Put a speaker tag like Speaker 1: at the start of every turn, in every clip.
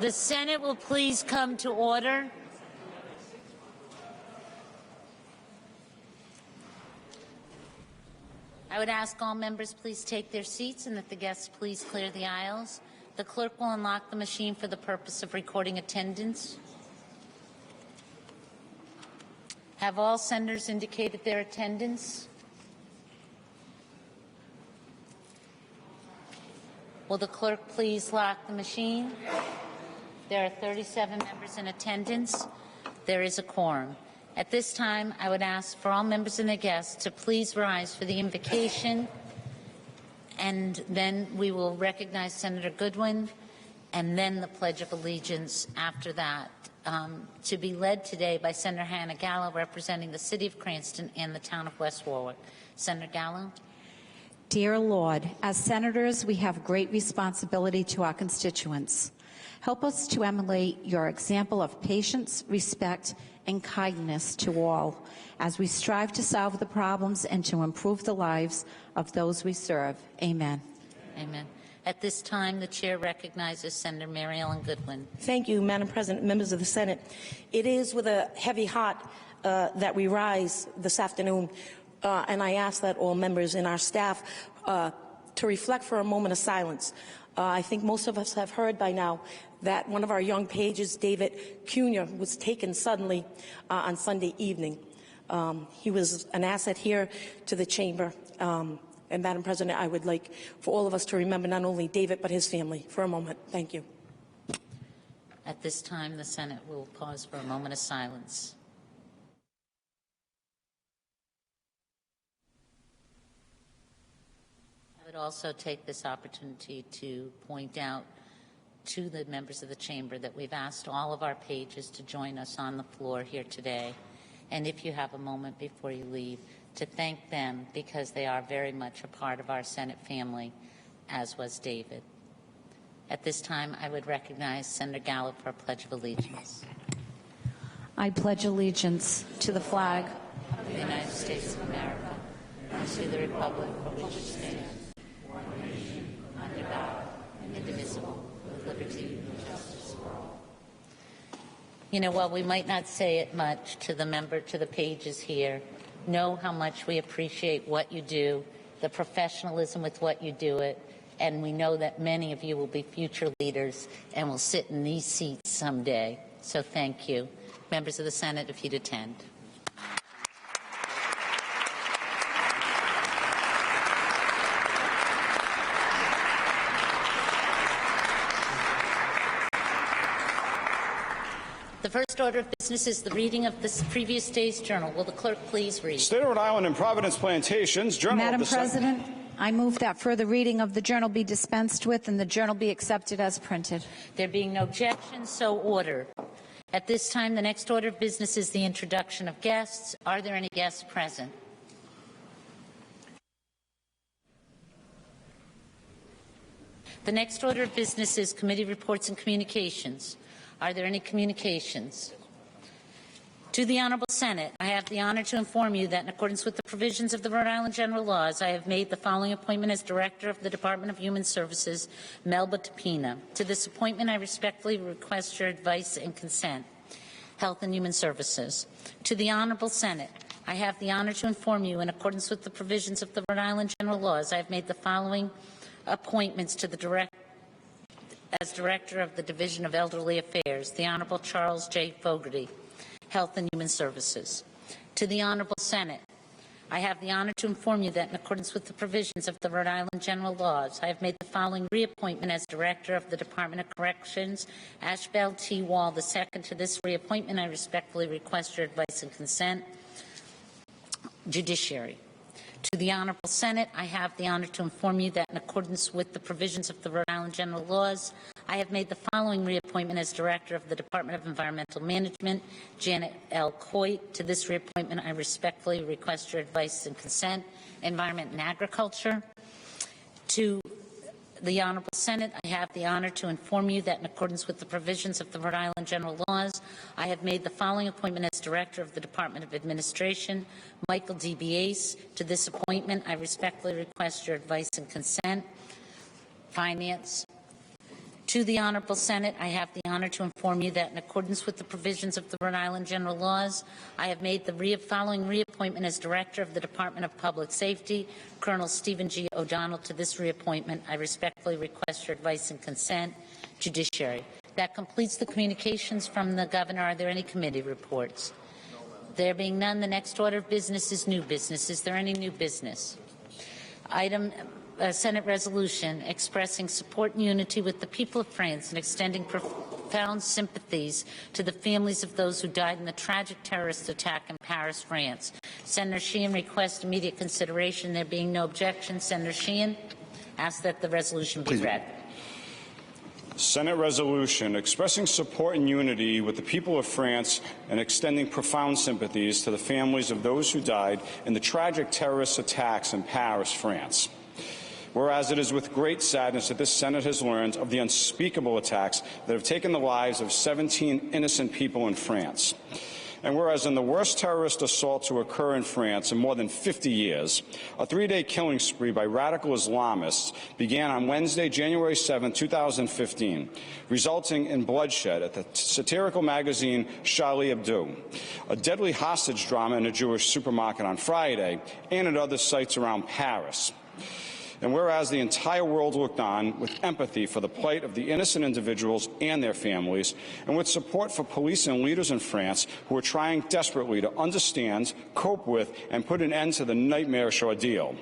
Speaker 1: The Senate will please come to order. I would ask all members please take their seats and that the guests please clear the aisles. The clerk will unlock the machine for the purpose of recording attendance. Have all senators indicated their attendance? Will the clerk please lock the machine? There are 37 members in attendance. There is a quorum. At this time, I would ask for all members and their guests to please rise for the invocation, and then we will recognize Senator Goodwin, and then the Pledge of Allegiance after that, to be led today by Senator Hannah Gallo, representing the City of Cranston and the town of West Warwick. Senator Gallo.
Speaker 2: Dear Lord, as senators, we have great responsibility to our constituents. Help us to emulate your example of patience, respect, and kindness to all as we strive to solve the problems and to improve the lives of those we serve. Amen.
Speaker 1: Amen. At this time, the chair recognizes Senator Maryellen Goodwin.
Speaker 3: Thank you, Madam President, members of the Senate. It is with a heavy heart that we rise this afternoon, and I ask that all members and our staff to reflect for a moment of silence. I think most of us have heard by now that one of our young pages, David Cunha, was taken suddenly on Sunday evening. He was an asset here to the chamber. And Madam President, I would like for all of us to remember not only David but his family for a moment. Thank you.
Speaker 1: At this time, the Senate will pause for a moment of silence. I would also take this opportunity to point out to the members of the chamber that we've asked all of our pages to join us on the floor here today. And if you have a moment before you leave, to thank them because they are very much a part of our Senate family, as was David. At this time, I would recognize Senator Gallo for a Pledge of Allegiance.
Speaker 2: I pledge allegiance to the flag
Speaker 1: of the United States of America and to the republic for which it stands, one nation, under God, indivisible, with liberty and justice for all. You know, while we might not say it much to the pages here, know how much we appreciate what you do, the professionalism with what you do it, and we know that many of you will be future leaders and will sit in these seats someday. So thank you. Members of the Senate, if you'd attend. The first order of business is the reading of the previous day's journal. Will the clerk please read?
Speaker 4: State of Rhode Island and Providence Plantations, Journal
Speaker 2: Madam
Speaker 4: of the
Speaker 2: President, I move that further reading of the journal be dispensed with and the journal be accepted as printed.
Speaker 1: There being no objection, so ordered. At this time, the next order of business is the introduction of guests. Are there any guests present? The next order of business is committee reports and communications. Are there any communications? To the Honorable Senate, I have the honor to inform you that in accordance with the provisions of the Rhode Island General Laws, I have made the following appointment as Director of the Department of Human Services, Melba Tapina. To this appointment, I respectfully request your advice and consent. Health and Human Services. To the Honorable Senate, I have the honor to inform you in accordance with the provisions of the Rhode Island General Laws, I have made the following appointments to the as Director of the Division of Elderly Affairs, the Honorable Charles J. Fogarty, Health and Human Services. To the Honorable Senate, I have the honor to inform you that in accordance with the provisions of the Rhode Island General Laws, I have made the following reappointment as Director of the Department of Corrections, Ashbel T. Wall II. To this reappointment, I respectfully request your advice and consent. Judiciary. To the Honorable Senate, I have the honor to inform you that in accordance with the provisions of the Rhode Island General Laws, I have made the following reappointment as Director of the Department of Environmental Management, Janet L. Coit. To this reappointment, I respectfully request your advice and consent. Environment and Agriculture. To the Honorable Senate, I have the honor to inform you that in accordance with the provisions of the Rhode Island General Laws, I have made the following appointment as Director of the Department of Administration, Michael D. Biase. To this appointment, I respectfully request your advice and consent. Finance. To the Honorable Senate, I have the honor to inform you that in accordance with the provisions of the Rhode Island General Laws, I have made the following reappointment as Director of the Department of Public Safety, Colonel Stephen G. O'Donnell. To this reappointment, I respectfully request your advice and consent. Judiciary. That completes the communications from the Governor. Are there any committee reports? There being none, the next order of business is new business. Is there any new business? Item Senate resolution expressing support and unity with the people of France and extending profound sympathies to the families of those who died in the tragic terrorist attack in Paris, France. Senator Sheehan requests immediate consideration. There being no objection, Senator Sheehan asks that the resolution be read.
Speaker 4: Senate resolution expressing support and unity with the people of France and extending profound sympathies to the families of those who died in the tragic terrorist attacks in Paris, France. Whereas it is with great sadness that this Senate has learned of the unspeakable attacks that have taken the lives of 17 innocent people in France. And whereas in the worst terrorist assault to occur in France in more than 50 years, a 3-day killing spree by radical Islamists began on Wednesday, January 7, 2015, resulting in bloodshed at the satirical magazine Charlie Hebdo, a deadly hostage drama in a Jewish supermarket on Friday, and at other sites around Paris. And whereas the entire world looked on with empathy for the plight of the innocent individuals and their families, and with support for police and leaders in France who are trying desperately to understand, cope with, and put an end to the nightmarish ordeal.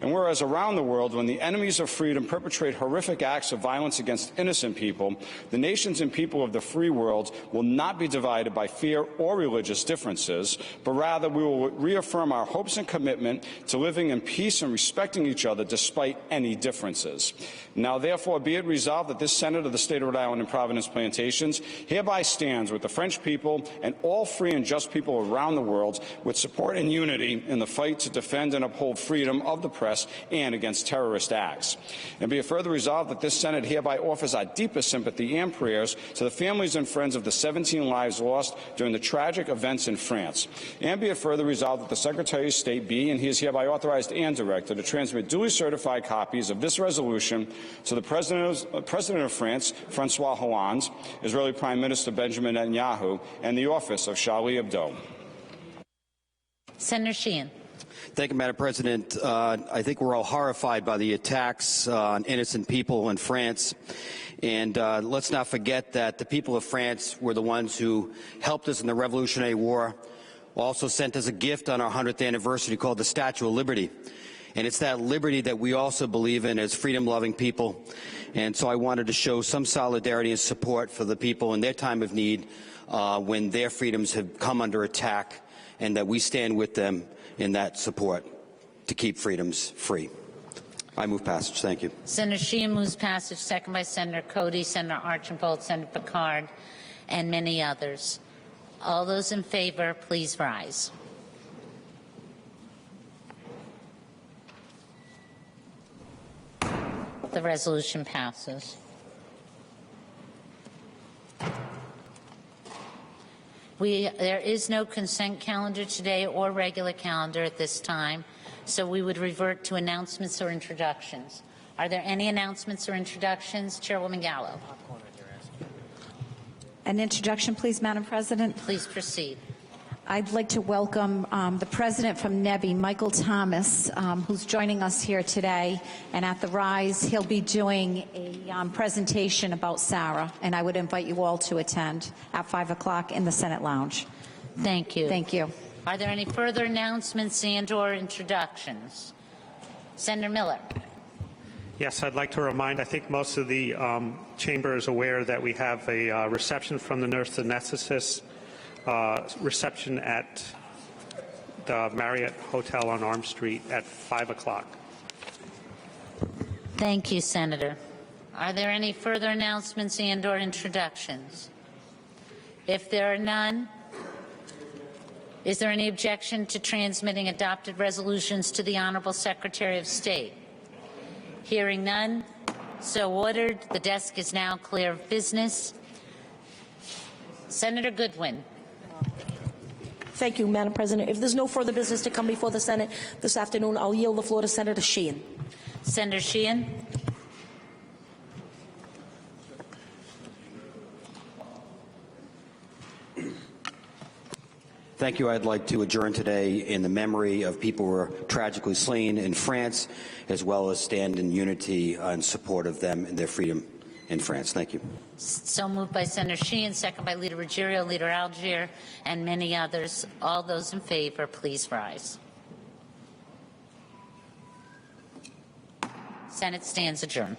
Speaker 4: And whereas around the world, when the enemies of freedom perpetrate horrific acts of violence against innocent people, the nations and people of the free world will not be divided by fear or religious differences, but rather we will reaffirm our hopes and commitment to living in peace and respecting each other despite any differences. Now, therefore, be it resolved that this Senate of the State of Rhode Island and Providence Plantations hereby stands with the French people and all free and just people around the world with support and unity in the fight to defend and uphold freedom of the press and against terrorist acts. And be it further resolved that this Senate hereby offers our deepest sympathy and prayers to the families and friends of the 17 lives lost during the tragic events in France. And be it further resolved that the Secretary of State be and he is hereby authorized and directed to transmit duly certified copies of this resolution to the President of France, Francois Hollande, Israeli Prime Minister Benjamin Netanyahu, and the office of Charlie Hebdo.
Speaker 1: Senator Sheehan.
Speaker 5: Thank you, Madam President. I think we're all horrified by the attacks on innocent people in France. And let's not forget that the people of France were the ones who helped us in the Revolutionary War, also sent us a gift on our 100th anniversary called the Statue of Liberty. And it's that liberty that we also believe in as freedom-loving people. And so I wanted to show some solidarity and support for the people in their time of need when their freedoms have come under attack, and that we stand with them in that support to keep freedoms free. I move passage. Thank you.
Speaker 1: Senator Sheehan moves passage, second by Senator Cody, Senator Archambault, Senator Picard, and many others. All those in favor, please rise. The resolution passes. There is no consent calendar today or regular calendar at this time, so we would revert to announcements or introductions. Are there any announcements or introductions? Chairwoman Gallo.
Speaker 2: An introduction, please, Madam President.
Speaker 1: Please proceed.
Speaker 2: I'd like to welcome the president from NEBI, Michael Thomas, who's joining us here today. And at the Rise, he'll be doing a presentation about SARA, and I would invite you all to attend at 5 o'clock in the Senate Lounge.
Speaker 1: Thank you.
Speaker 2: Thank you.
Speaker 1: Are there any further announcements and/or introductions? Senator Miller.
Speaker 6: Yes, I'd like to remind, I think most of the chamber is aware that we have a reception from the nurse anesthetist reception at the Marriott Hotel on Arm Street at 5 o'clock.
Speaker 1: Thank you, Senator. Are there any further announcements and/or introductions? If there are none, is there any objection to transmitting adopted resolutions to the Honorable Secretary of State? Hearing none, so ordered. The desk is now clear of business. Senator Goodwin.
Speaker 3: Thank you, Madam President. If there's no further business to come before the Senate this afternoon, I'll yield the floor to Senator Sheehan.
Speaker 1: Senator Sheehan.
Speaker 5: Thank you. I'd like to adjourn today in the memory of people who were tragically slain in France, as well as stand in unity in support of them and their freedom in France. Thank you.
Speaker 1: So moved by Senator Sheehan, second by Leader Ruggiero, Leader Algier, and many others. All those in favor, please rise. Senate stands adjourned.